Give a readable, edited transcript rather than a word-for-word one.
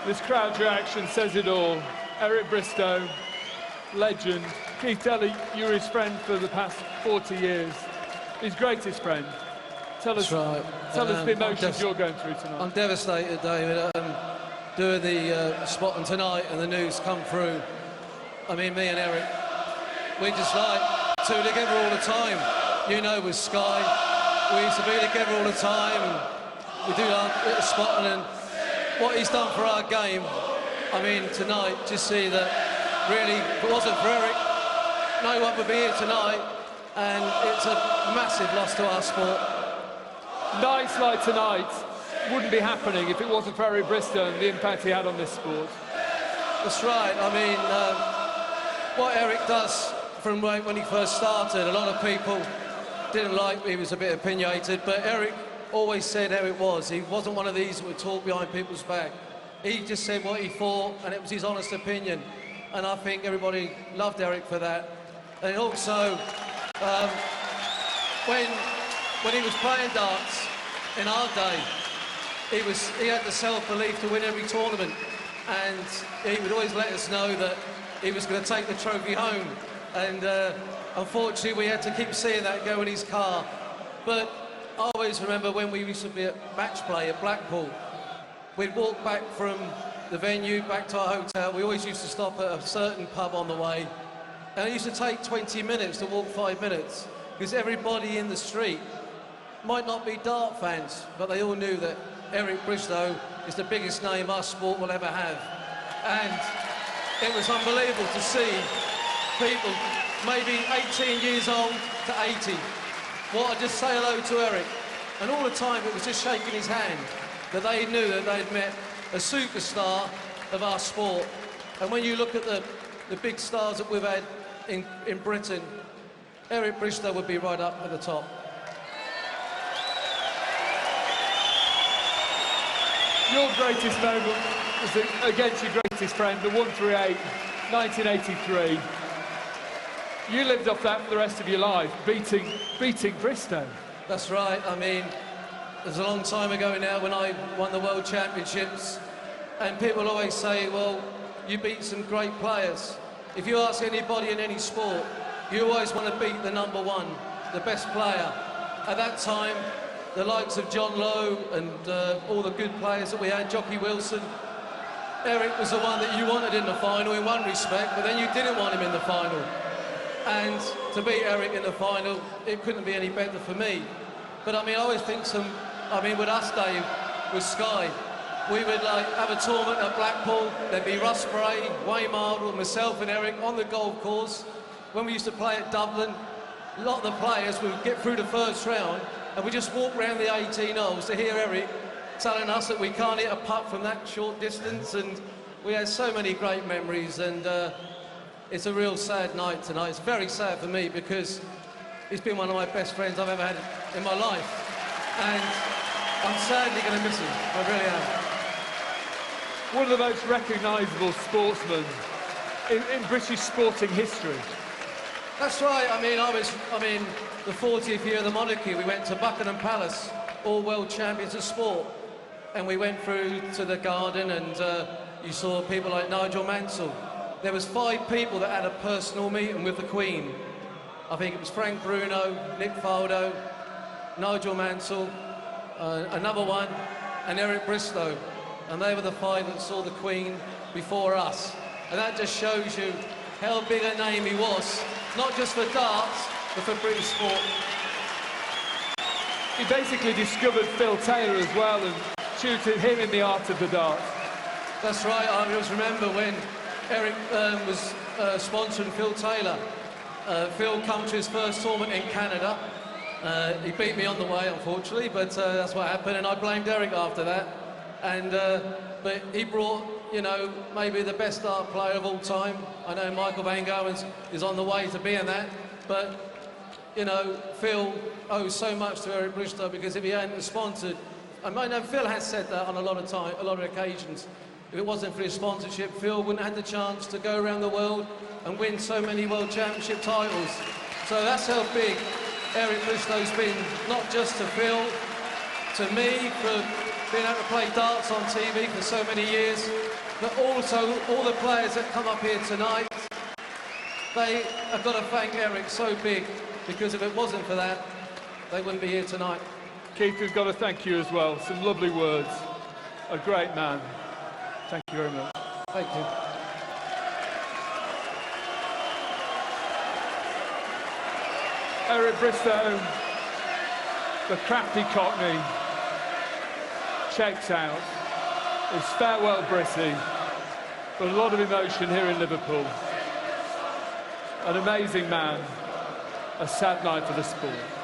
This crowd reaction says it all. Eric Bristow, legend. Keith Taylor, you were his friend for the past 40 years. His greatest friend. Tell us the emotions you're going through tonight. I'm devastated, David. Doing the spot on tonight and the news come through. I mean, me and Eric, we just like two together all the time. You know, with Sky, we used to be together all the time. And we do our little spot, and what he's done for our game. I mean, tonight, just see that really, if it wasn't for Eric, no one would be here tonight, and it's a massive loss to our sport. Nights like tonight wouldn't be happening if it wasn't for Eric Bristow and the impact he had on this sport. That's right. I mean, what Eric does from when he first started, a lot of people didn't like, he was a bit opinionated, but Eric always said how it was. He wasn't one of these who would talk behind people's back. He just said what he thought, and it was his honest opinion. And I think everybody loved Eric for that. And also, when he was playing darts in our day, he had the self-belief to win every tournament, and he would always let us know that he was going to take the trophy home. And unfortunately, we had to keep seeing that go in his car. But I always remember when we used to be at match play at Blackpool, we'd walk back from the venue back to our hotel. We always used to stop at a certain pub on the way, and it used to take 20 minutes to walk 5 minutes, because everybody in the street might not be dart fans, but they all knew that Eric Bristow is the biggest name our sport will ever have. And it was unbelievable to see people, maybe 18 years old to 80, want to just say hello to Eric. And all the time it was just shaking his hand, that they knew that they'd met a superstar of our sport. And when you look at the big stars that we've had in Britain, Eric Bristow would be right up at the top. Your greatest moment was against your greatest friend, the 138, 1983. You lived off that for the rest of your life, beating Bristow. That's right. I mean, it was a long time ago now when I won the World Championships, and people always say, well, you beat some great players. If you ask anybody in any sport, you always want to beat the number one, the best player. At that time, the likes of John Lowe and all the good players that we had, Jockey Wilson, Eric was the one that you wanted in the final in one respect, but then you didn't want him in the final. And to beat Eric in the final, it couldn't be any better for me. But I mean, I always think with us, Dave, with Sky, we would have a tournament at Blackpool. There'd be Russ Bray, Wayne Mardle, myself and Eric on the golf course. When we used to play at Dublin, a lot of the players would get through the first round and we just walk around the 18 holes to hear Eric telling us that we can't hit a putt from that short distance, and we had so many great memories, and it's a real sad night tonight. It's very sad for me because he's been one of my best friends I've ever had in my life, and I'm sadly going to miss him. I really am. One of the most recognisable sportsmen in British sporting history. That's right. I mean, the 40th year of the monarchy, we went to Buckingham Palace, all world champions of sport, and we went through to the garden, and you saw people like Nigel Mansell. There was 5 people that had a personal meeting with the Queen. I think it was Frank Bruno, Nick Faldo, Nigel Mansell, another one, and Eric Bristow. And they were the 5 that saw the Queen before us. And that just shows you how big a name he was, not just for darts, but for British sport. He basically discovered Phil Taylor as well and tutored him in the art of the dart. That's right. I just remember when Eric was sponsoring Phil Taylor. Phil came to his first tournament in Canada. He beat me on the way, unfortunately, but that's what happened, and I blamed Eric after that. And but he brought, you know, maybe the best dart player of all time. I know Michael Van Gogh is on the way to being that, but you know, Phil owes so much to Eric Bristow, because if he hadn't sponsored, I know Phil has said that on a lot of occasions. If it wasn't for his sponsorship, Phil wouldn't have had the chance to go around the world and win so many World Championship titles. So that's how big Eric Bristow's been, not just to Phil, to me, for being able to play darts on TV for so many years, but also all the players that come up here tonight, they have got to thank Eric so big, because if it wasn't for that, they wouldn't be here tonight. Keith, we've got to thank you as well. Some lovely words. A great man. Thank you very much. Thank you. Eric Bristow, the crafty Cockney, checks out. His farewell Britty, but a lot of emotion here in Liverpool. An amazing man, a sad night for the sport.